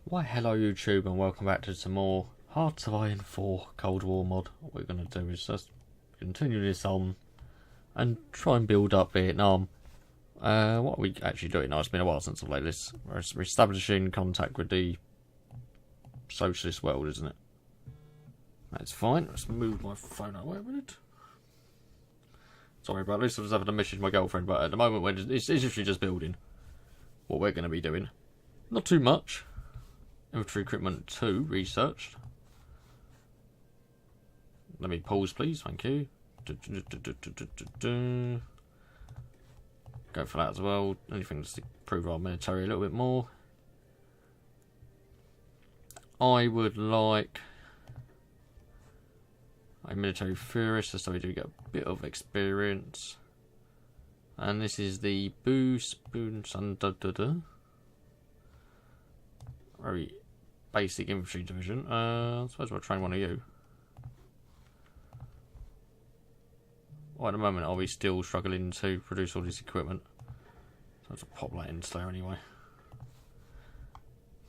Why hello YouTube and welcome back to some more Hearts of Iron 4 Cold War mod. What we're going to do is just continue this on and try and build up Vietnam. What are we actually doing now? It's been a while since I've played this. We're establishing contact with the socialist world, isn't it? That's fine. Let's move my phone away a minute. Sorry about this, I was having a mission with my girlfriend, but at the moment it's literally just building what we're going to be doing. Not too much. Infantry equipment 2 researched. Let me pause, please. Thank you. Go for that as well. Anything just to improve our military a little bit more. I would like a military theorist, so we do get a bit of experience. And this is the Spoon very basic infantry division. I suppose we'll train one of you. Well, at the moment, are we still struggling to produce all this equipment? So let's pop that in there anyway.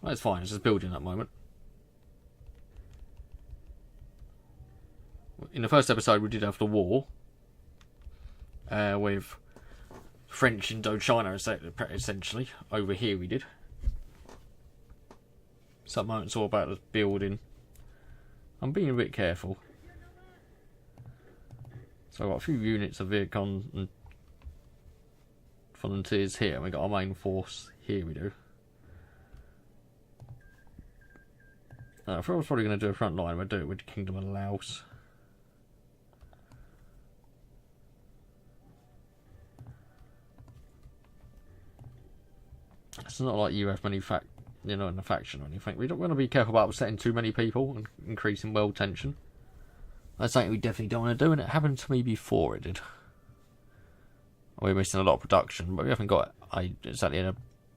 Well, it's fine, it's just building at the moment. In the first episode, we did have the war with French Indochina, essentially. Over here, we did. So at the moment, it's all about the building. I'm being a bit careful. So I've got a few units of Viet Cong and volunteers here, and we've got our main force here, we do. If I was probably going to do a front line, we'd do it with the Kingdom of Laos. It's not like you have many in a faction or anything. We don't want to be careful about upsetting too many people and increasing world tension. That's something we definitely don't want to do, and it happened to me before it did. We're missing a lot of production, but we haven't got exactly an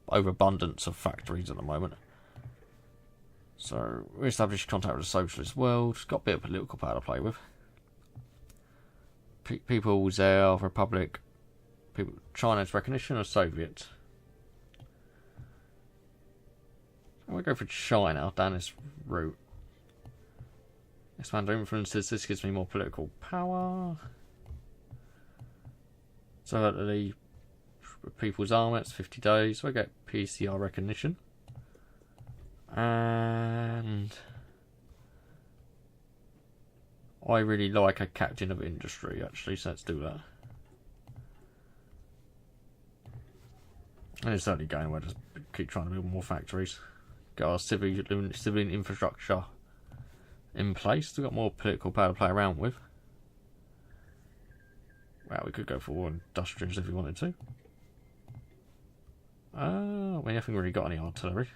overabundance of factories at the moment. So we established contact with the socialist world. Got a bit of political power to play with. People's Republic, China's recognition of Soviets. I'm going to go for China down this route. Expand influences. This gives me more political power. So the People's Army, it's 50 days. So I get PCR recognition. And I really like a captain of industry, actually, so let's do that. And it's certainly going where just keep trying to build more factories. Got our civilian infrastructure in place. We've got more political power to play around with. Well, we could go for war industrials if we wanted to. We haven't really got any artillery.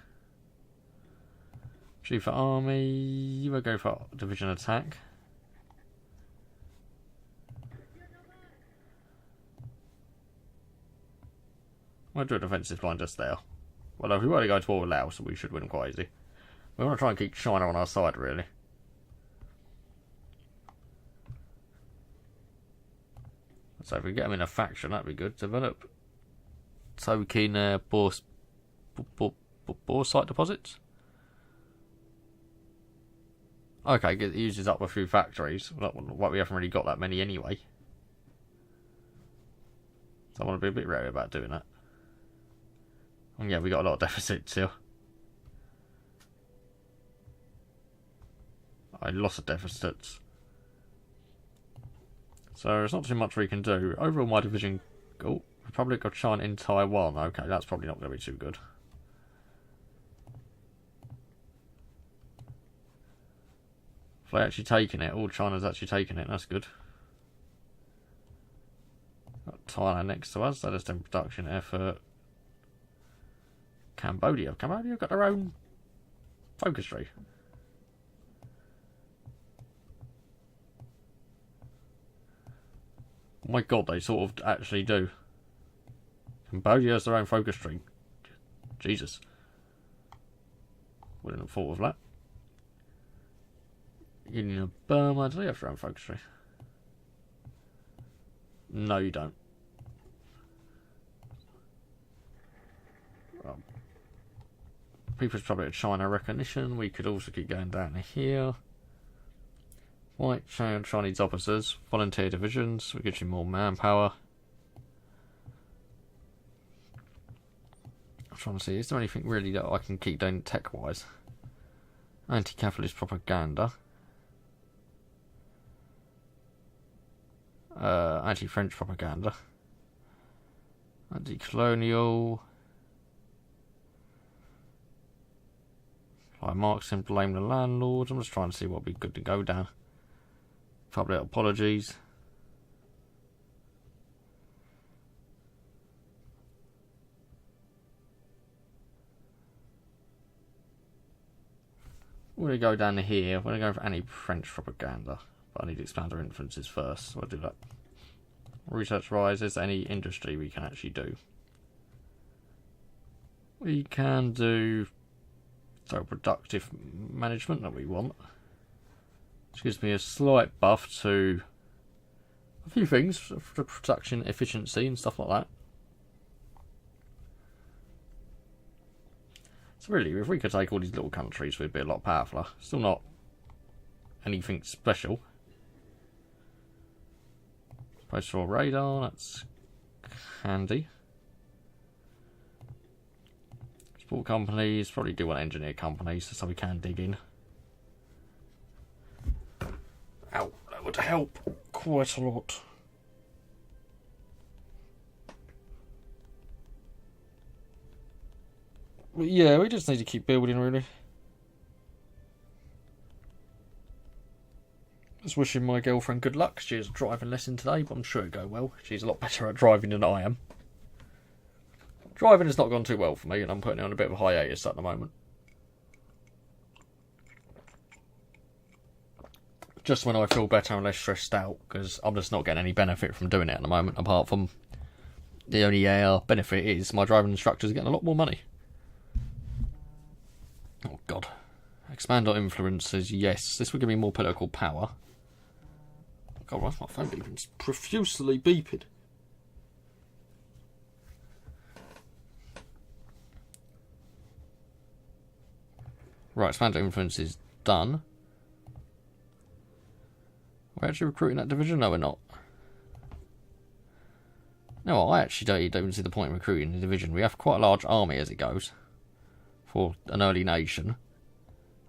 Chief of Army, we'll go for division attack. We'll do a defensive line just there. Well, if we were to go to war with Laos, we should win quite easy. We want to try and keep China on our side, really. So if we get them in a faction, that'd be good. Develop token bauxite deposits. Okay, it uses up a few factories. We haven't really got that many anyway. So I want to be a bit wary about doing that. And yeah, we got a lot of deficits here. Lots of deficits. So there's not too much we can do. Overall, my division... Oh, Republic of China in Taiwan. Okay, that's probably not going to be too good. If they're actually taking it, all China's actually taking it, that's good. Got Thailand next to us, that is in production effort. Cambodia got their own focus tree. Oh my god, they sort of actually do. Cambodia has their own focus tree. Jesus. Wouldn't have thought of that. Union of Burma, do they have their own focus tree? No, you don't. People's Republic of China recognition. We could also keep going down here. White Chinese officers, volunteer divisions. We get you more manpower. I'm trying to see, is there anything really that I can keep doing tech-wise? Anti-capitalist propaganda. Anti-French propaganda. Anti-colonial. Like Marxism, blame the landlords. I'm just trying to see what would be good to go down. Public apologies. We're going to go down here. We're going to go for anti-French propaganda. But I need to expand our influences first, so I'll do that. Research rise. Is there any industry we can actually do? We can do productive management that we want. Which gives me a slight buff to a few things for production efficiency and stuff like that. So really, if we could take all these little countries, we'd be a lot powerfuler. Still not anything special. Postal radar, that's handy. Support companies, probably do want engineer companies, so we can dig in. Ow, that would help quite a lot. But yeah, we just need to keep building, really. Just wishing my girlfriend good luck. She has a driving lesson today, but I'm sure it'll go well. She's a lot better at driving than I am. Driving has not gone too well for me, and I'm putting it on a bit of a hiatus at the moment. Just when I feel better and less stressed out, because I'm just not getting any benefit from doing it at the moment, apart from the only benefit is my driving instructors are getting a lot more money. Oh god. Expand our influences, yes. This will give me more political power. God, why's my phone beeping? It's profusely beeping. Right, expand our influence is done. We're actually recruiting that division? No, we're not. No, I actually don't even see the point in recruiting the division. We have quite a large army as it goes. For an early nation.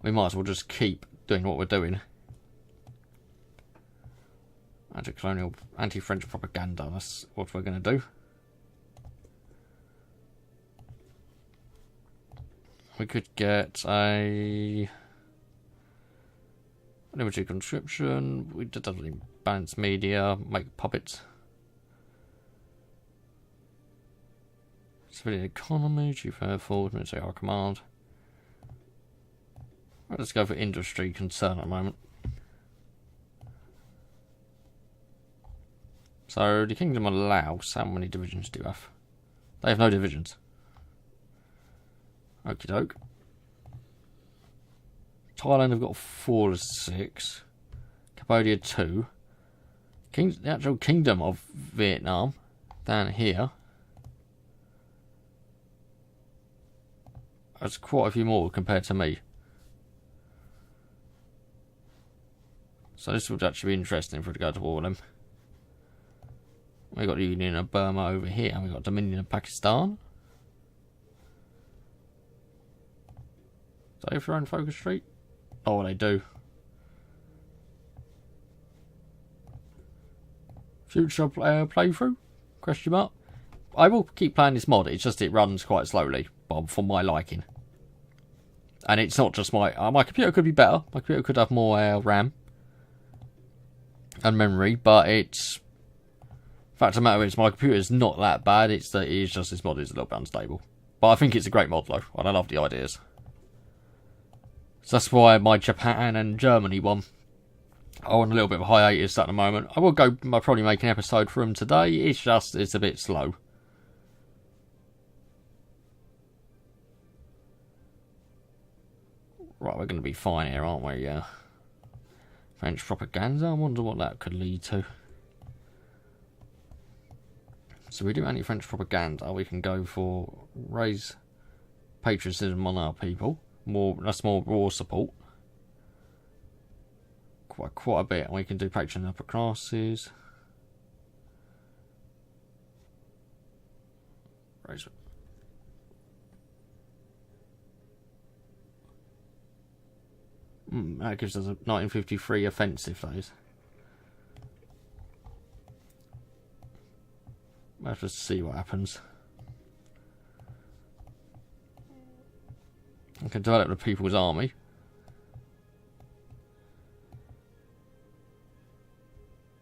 We might as well just keep doing what we're doing. Anti-colonial, anti-French propaganda, that's what we're going to do. We could get a limited conscription. We did definitely balance media, make puppets. Civilian economy, chief air force, military high command. Let's go for industry concern at the moment. So, the Kingdom of Laos, how many divisions do you have? They have no divisions. Okie doke. Thailand have got 4 to 6. Cambodia 2. The actual Kingdom of Vietnam, down here. That's quite a few more compared to me. So this would actually be interesting if we go to war with them. We've got the Union of Burma over here, and we've got Dominion of Pakistan. Do they have their own focus street? Oh, they do. Future playthrough? Question mark. I will keep playing this mod, it's just it runs quite slowly, Bob, for my liking. And it's not just my computer could be better, my computer could have more RAM and memory, but it's fact of the matter is my computer is not that bad, it's just this mod is a little bit unstable. But I think it's a great mod though, and I love the ideas. So that's why my Japan and Germany one are on a little bit of a hiatus at the moment. I'll probably make an episode for them today, it's a bit slow. Right, we're going to be fine here, aren't we? Yeah. French propaganda, I wonder what that could lead to. So we do anti-French propaganda, we can go for raise patriotism on our people. That's more raw support. Quite a bit. We can do patron upper classes. Raise it. That gives us a 1953 offensive phase. We'll have to see what happens. We can develop the People's Army.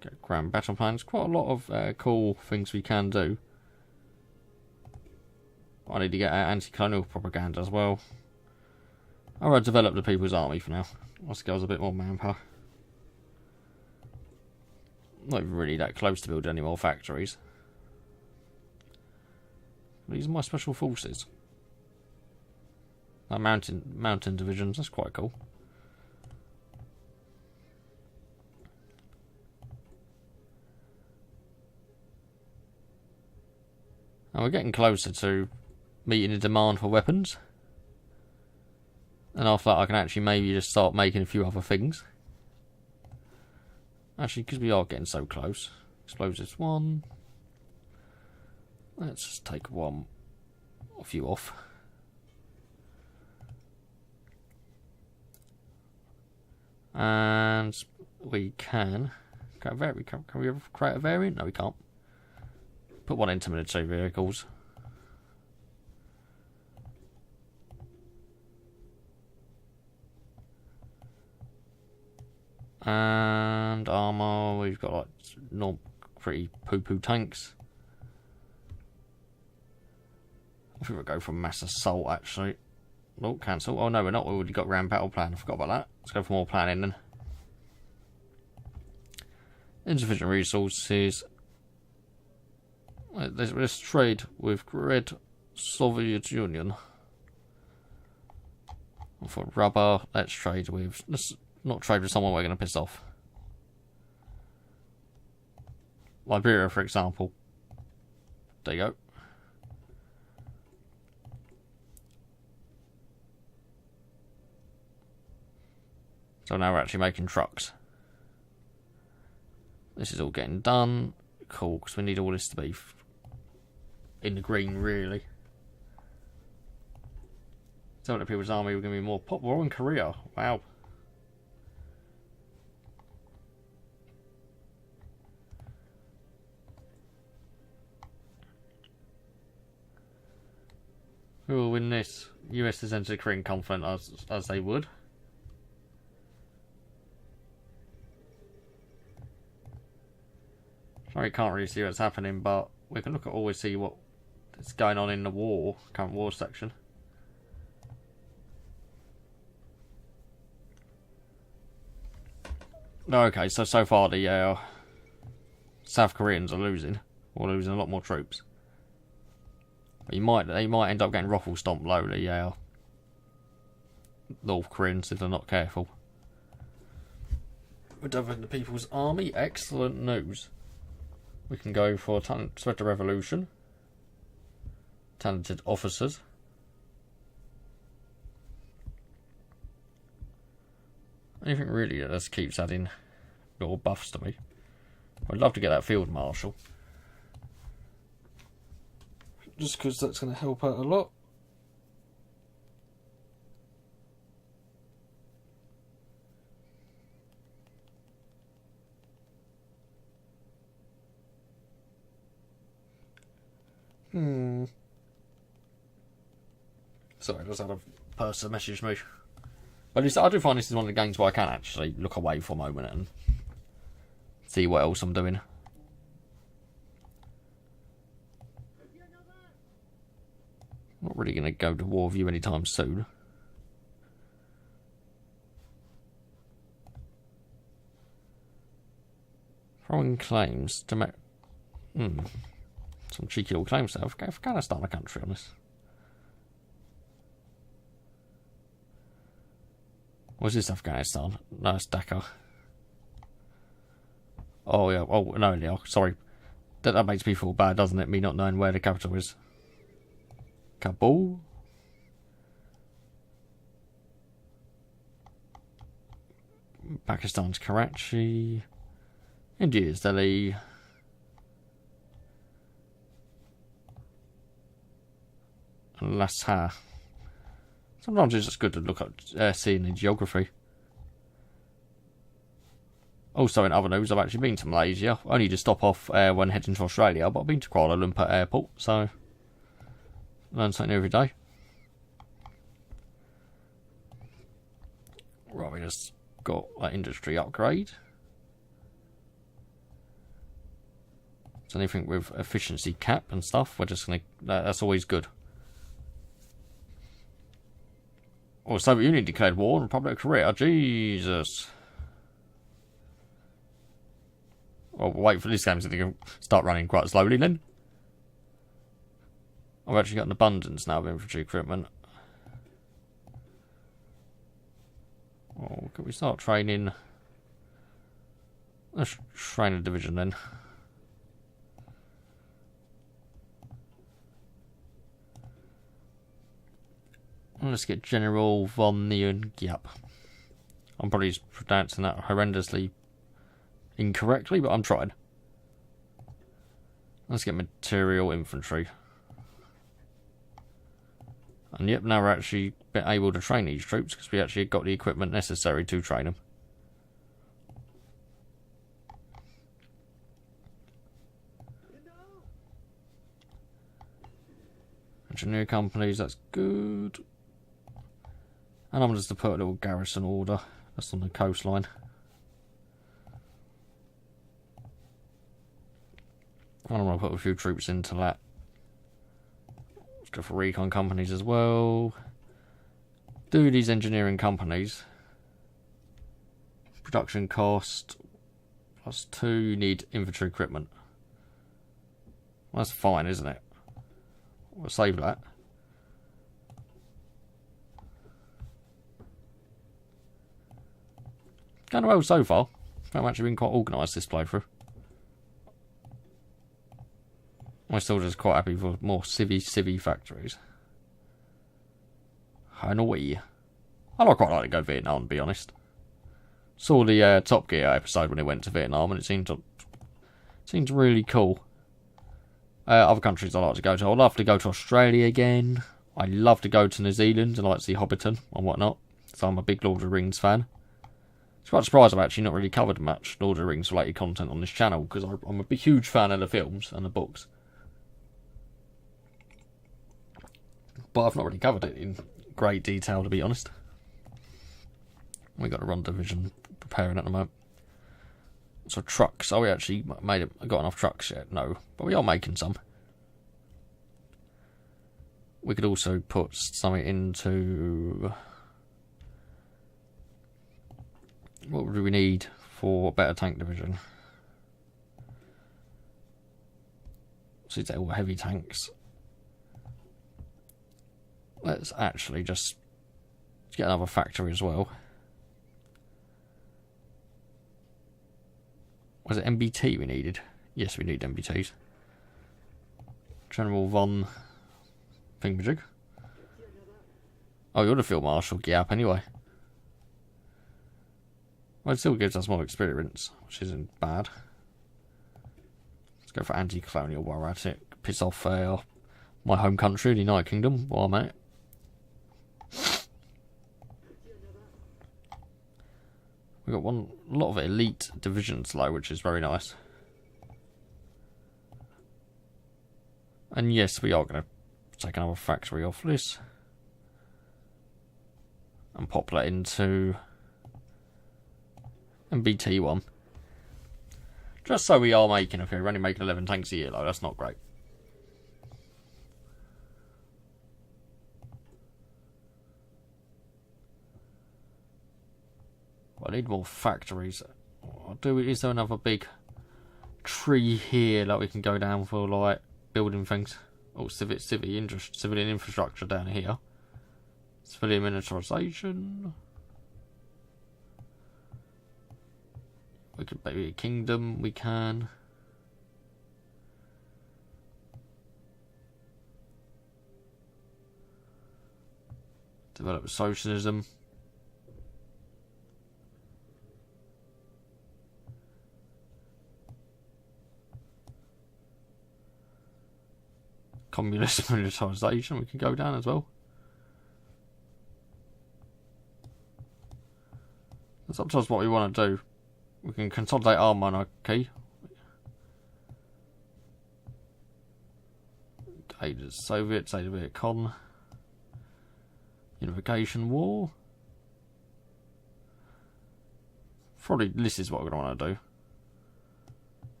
Get grand battle plans. Quite a lot of cool things we can do. I need to get anti-colonial propaganda as well. I'll develop the People's Army for now. Let's go with a bit more manpower. Not even really that close to build any more factories. These are my special forces. Mountain divisions, that's quite cool. And we're getting closer to meeting the demand for weapons. And after that I can actually maybe just start making a few other things. Actually, because we are getting so close. Explosives 1. Let's just take a few off. And we can we create a variant? No, we can't. Put one into military vehicles. And armour, we've got like not pretty poo-poo tanks. I think we'll go for mass assault actually. Oh, cancel. Oh no, we're not. We've already got grand battle plan. I forgot about that. Let's go for more planning then. Insufficient resources. Let's trade with Red Soviet Union. For rubber, let's trade with... Let's not trade with someone we're going to piss off. Liberia, for example. There you go. So now we're actually making trucks. This is all getting done. Cool, because we need all this to be in the green, really. Some of the People's Army, we're going to be more popular in Korea. Wow. Who will win this? US has entered the Korean conflict as they would. Sorry, can't really see what's happening, but we can look at always see what is going on in the war, current war section. Okay, so far the South Koreans are losing. We're losing a lot more troops. But they might end up getting ruffle stomped low, the North Koreans, if they're not careful. We're developing the People's Army. Excellent news. We can go for spread the revolution. Talented officers. Anything really that just keeps adding little buffs to me. I'd love to get that field marshal. Just because that's going to help out a lot. Sorry, I just had a person message me. But at least I do find this is one of the games where I can actually look away for a moment and see what else I'm doing. Not really going to go to war with you anytime soon. Throwing claims to make... Some cheeky little claims there. Afghanistan a country on this. What's this, Afghanistan? No, it's Dhaka. Oh, yeah. Oh, no, yeah. Sorry. That makes me feel bad, doesn't it? Me not knowing where the capital is. Kabul? Pakistan's Karachi. India's Delhi. And Lhasa. Sometimes it's just good to look at seeing the geography. Also, in other news, I've actually been to Malaysia. Only to stop off when heading to Australia, but I've been to Kuala Lumpur Airport, so learn something every day. Right, we just got that industry upgrade. So anything with efficiency cap and stuff, we're just gonna. That's always good. Oh, Soviet Union declared war on the Republic of Korea. Jesus. Well, we'll wait for this game so they can start running quite slowly then. I've actually got an abundance now of infantry equipment. Oh, can we start training? Let's train a division then. Let's get General von Neuengiap. I'm probably pronouncing that horrendously incorrectly, but I'm trying. Let's get material infantry. And yep, now we're actually able to train these troops because we actually got the equipment necessary to train them. Engineer companies, that's good. And I'm just to put a little garrison order. That's on the coastline. And I'm going to put a few troops into that. Let's go for recon companies as well. Do these engineering companies. Production cost +2, need infantry equipment. Well, that's fine, isn't it? We'll save that. Going well so far. I've actually been quite organised this playthrough. I'm still just quite happy for more civvy factories. Hanoi. I quite like to go Vietnam, to be honest. Saw the Top Gear episode when it went to Vietnam, and it seemed really cool. Other countries I like to go to. I'd love to go to Australia again. I'd love to go to New Zealand and like to see Hobbiton and whatnot. So I'm a big Lord of the Rings fan. It's quite surprised I've actually not really covered much Lord of the Rings related content on this channel because I'm a huge fan of the films and the books. But I've not really covered it in great detail, to be honest. We got a run division preparing at the moment. So trucks, are we actually got enough trucks yet? No, but we are making some. We could also put something into... What would we need for a better tank division? So they're all heavy tanks. Let's actually just get another factory as well. Was it MBT we needed? Yes, we need MBTs. General von Thingamajig. Oh, you're the Field Marshal Giap anyway. Well, it still gives us more experience, which isn't bad. Let's go for anti-colonial while at it. Piss off my home country, the United Kingdom, while I'm at it. We've got a lot of elite divisions though, which is very nice. And yes, we are going to take another factory off this. And pop that into MBT1. Just so we are making a few. We're only making 11 tanks a year though, that's not great. I need more factories. Is there another big tree here that we can go down for, like, building things? Oh, civilian infrastructure down here. Civilian militarization. We could maybe a kingdom, we can. Develop socialism. communist militarisation. We can go down as well. It's up to us what we want to do. We can consolidate our monarchy. Aid the Soviets, aid the Viet Cong. Unification war. Probably this is what we're going to want to do.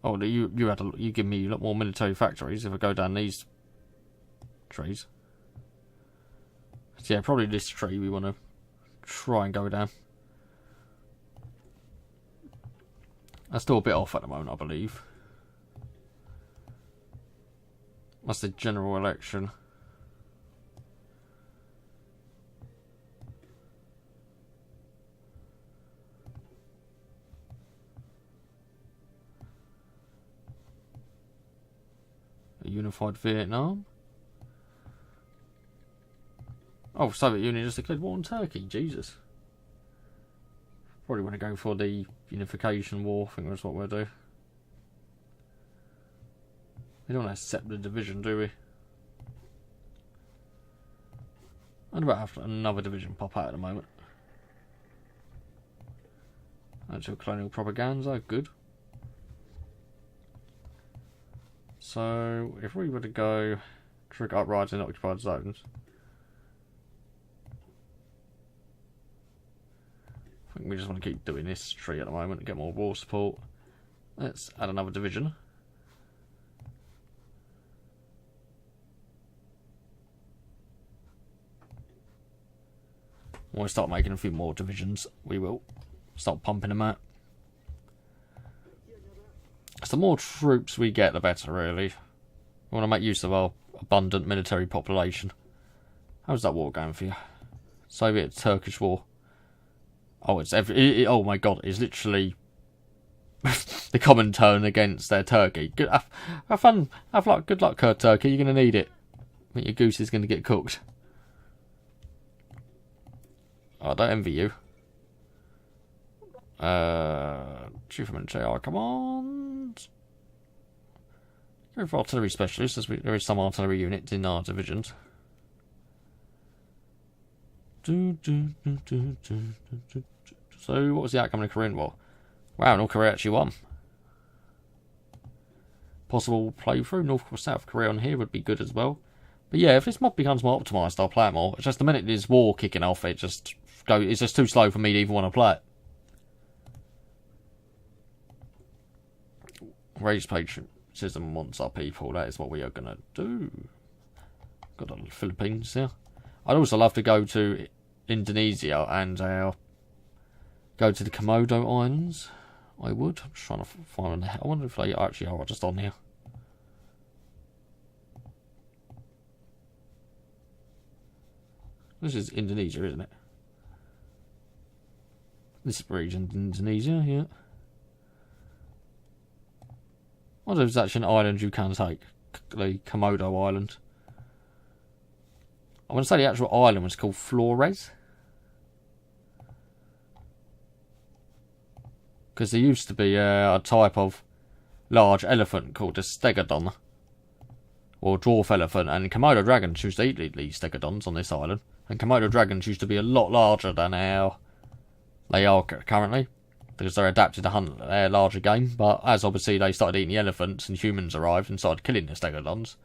Oh, you give me a lot more military factories if I go down these trees. So yeah, probably this tree we want to try and go down. That's still a bit off at the moment, I believe. That's the general election. A unified Vietnam. Oh, Soviet Union just declared war on Turkey. Jesus. Probably want to go for the unification war. I think that's what we'll do. We don't want to accept the division, do we? I'd about have another division pop out at the moment. Actual colonial propaganda, good. So, if we were to go trigger uprising in occupied zones, I think we just want to keep doing this tree at the moment to get more war support. Let's add another division. When we start making a few more divisions, we will start pumping them out. So the more troops we get, the better, really. We want to make use of our abundant military population. How's that war going for you? Soviet-Turkish war. Oh, oh my god, it's literally the Comintern against their Turkey. Good, have fun, have luck, good luck, Turkey, you're going to need it. I think your goose is going to get cooked. Oh, I don't envy you. Chief of JR Command. Go for artillery specialists, as there is some artillery units in our divisions. So, what was the outcome of the Korean War? Wow, North Korea actually won. Possible playthrough, North or South Korea on here would be good as well. But yeah, if this mod becomes more optimised, I'll play it more. It's just the minute there's war kicking off, it's just too slow for me to even want to play it. Raise patriotism amongst our people, that is what we are going to do. Got the Philippines here. I'd also love to go to Indonesia and go to the Komodo Islands. I would. I'm just trying to find. I wonder if they actually are just on here. This is Indonesia, isn't it? This region, Indonesia, yeah. I wonder if there's actually an island you can take. The Komodo Island. I want to say the actual island was called Flores. Because there used to be a type of large elephant called a stegodon. Or dwarf elephant. And Komodo dragons used to eat these stegodons on this island. And Komodo dragons used to be a lot larger than they are currently. Because they're adapted to hunt their larger game. But as obviously they started eating the elephants and humans arrived and started killing the stegodons,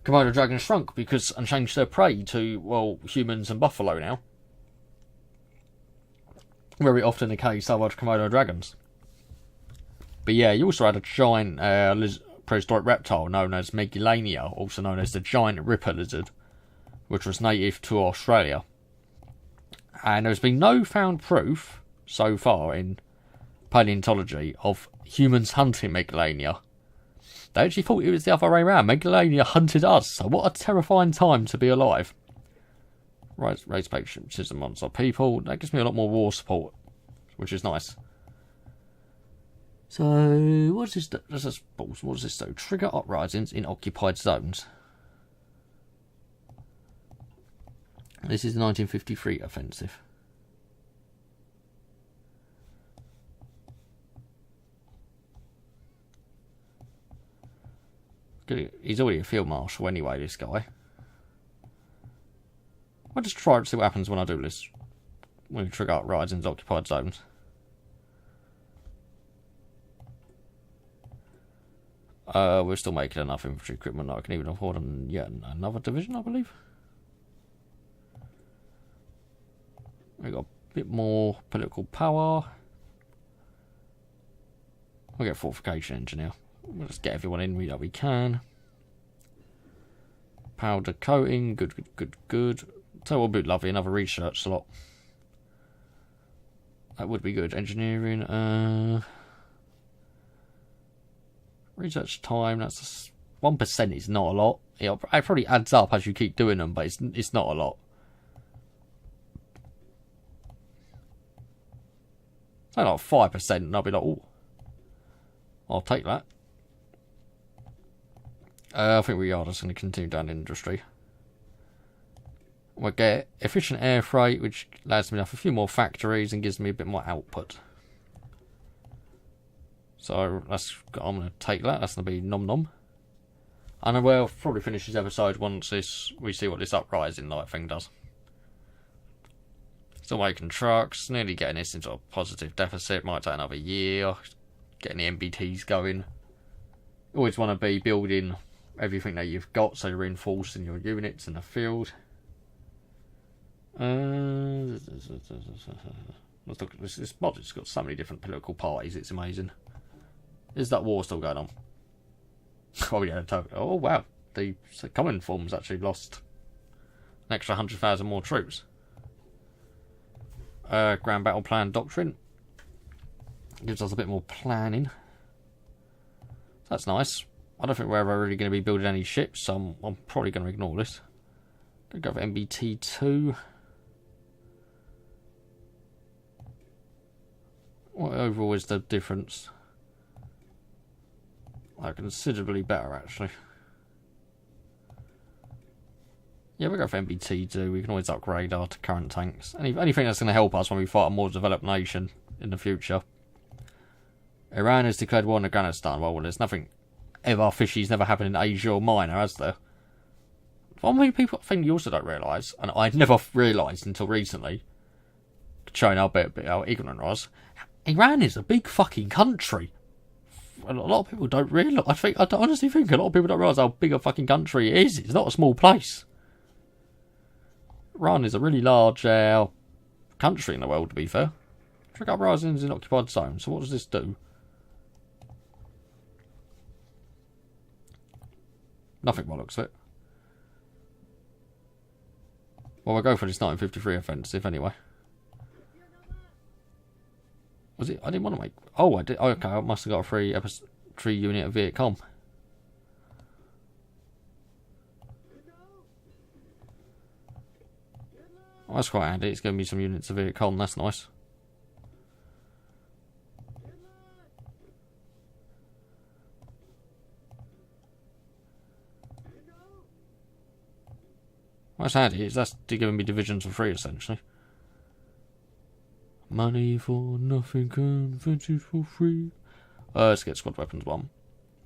Komodo dragons shrunk and changed their prey to, well, humans and buffalo now. Very often the case are Komodo dragons. But yeah, you also had a giant prehistoric reptile known as Megalania, also known as the giant ripper lizard, which was native to Australia. And there's been no found proof so far in paleontology of humans hunting Megalania. They actually thought it was the other way around. Megalania hunted us, so what a terrifying time to be alive. Raise patriotism amongst our people. That gives me a lot more war support, which is nice. So, what does this do? Trigger uprisings in occupied zones. This is the 1953 offensive. He's already a field marshal anyway, this guy. I'll just try to see what happens when I do this. When we trigger up rides into occupied zones. We're still making enough infantry equipment that I can even afford yet another division, I believe. We've got a bit more political power. We'll get fortification engineer. We'll just get everyone in that we can. Powder coating, good. So we'll be lovely, another research slot. That would be good. Engineering, research time, that's 1% is not a lot. It probably adds up as you keep doing them, but it's not a lot. So like 5%, and I'll be like, oh, I'll take that. I think we are just going to continue down industry. We'll get efficient air freight, which allows me to have a few more factories and gives me a bit more output. So I'm going to take that. That's going to be nom nom. And we'll probably finish this episode once we see what this uprising light thing does. Still making trucks, nearly getting this into a positive deficit. Might take another year. Getting the MBTs going. You always want to be building everything that you've got, so you're reinforcing your units in the field. Let's look at this mod. It's got so many different political parties. It's amazing. Is that war still going on? Oh yeah. Oh wow. The Comintern's actually lost an extra 100,000 more troops. Grand battle plan doctrine gives us a bit more planning. That's nice. I don't think we're ever really going to be building any ships, so I'm probably going to ignore this. Gonna go for MBT 2. What overall is the difference? Considerably better, actually. Yeah, we'll go for MBT 2. We can always upgrade our current tanks. Anything that's going to help us when we fight a more developed nation in the future. Iran has declared war on Afghanistan. Well, there's nothing ever fishy's never happened in Asia or Minor, has there? One thing people think you also don't realise, and I never realised until recently, showing how ignorant I was, Iran is a big fucking country. A lot of people don't realise. I honestly think a lot of people don't realise how big a fucking country it is. It's not a small place. Iran is a really large country in the world, to be fair. Trick uprisings in occupied zones. So what does this do? Nothing by the looks of it. Well, we'll go for this 1953 offensive anyway. Was it? I didn't want to make... Oh, I did. Okay, I must have got a free unit of Viet Cong. Oh, that's quite handy. It's giving me some units of Viet Cong. That's nice. What's handy is that's giving me divisions for free, essentially. Money for nothing, adventures for free. Let's get squad weapons 1.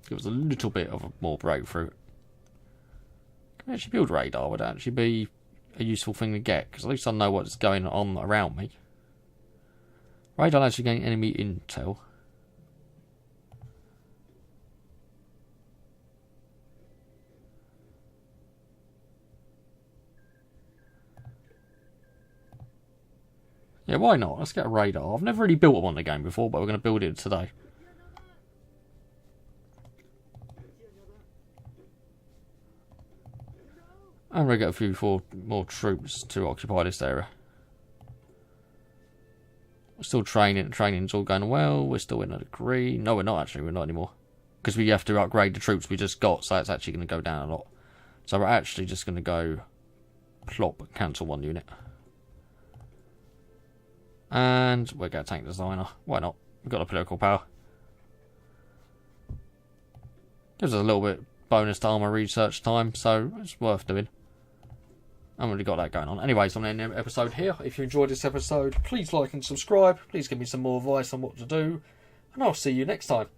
Give us a little bit of a more breakthrough. Can we actually build radar? Would that actually be a useful thing to get? Because at least I know what's going on around me. Radar actually gain enemy intel. Yeah, why not? Let's get a radar. I've never really built one in the game before, but we're going to build it today. And we'll get a few more troops to occupy this area. We're still training. Training's all going well. We're still in a degree. No, we're not actually. We're not anymore. Because we have to upgrade the troops we just got, so it's actually going to go down a lot. So we're actually just going to go plop, cancel 1 unit. And we'll get a tank designer. Why not? We've got a political power. Gives us a little bit bonus to armour research time, so it's worth doing. I haven't really got that going on. Anyways, I'm going to end the episode here. If you enjoyed this episode, please like and subscribe. Please give me some more advice on what to do. And I'll see you next time.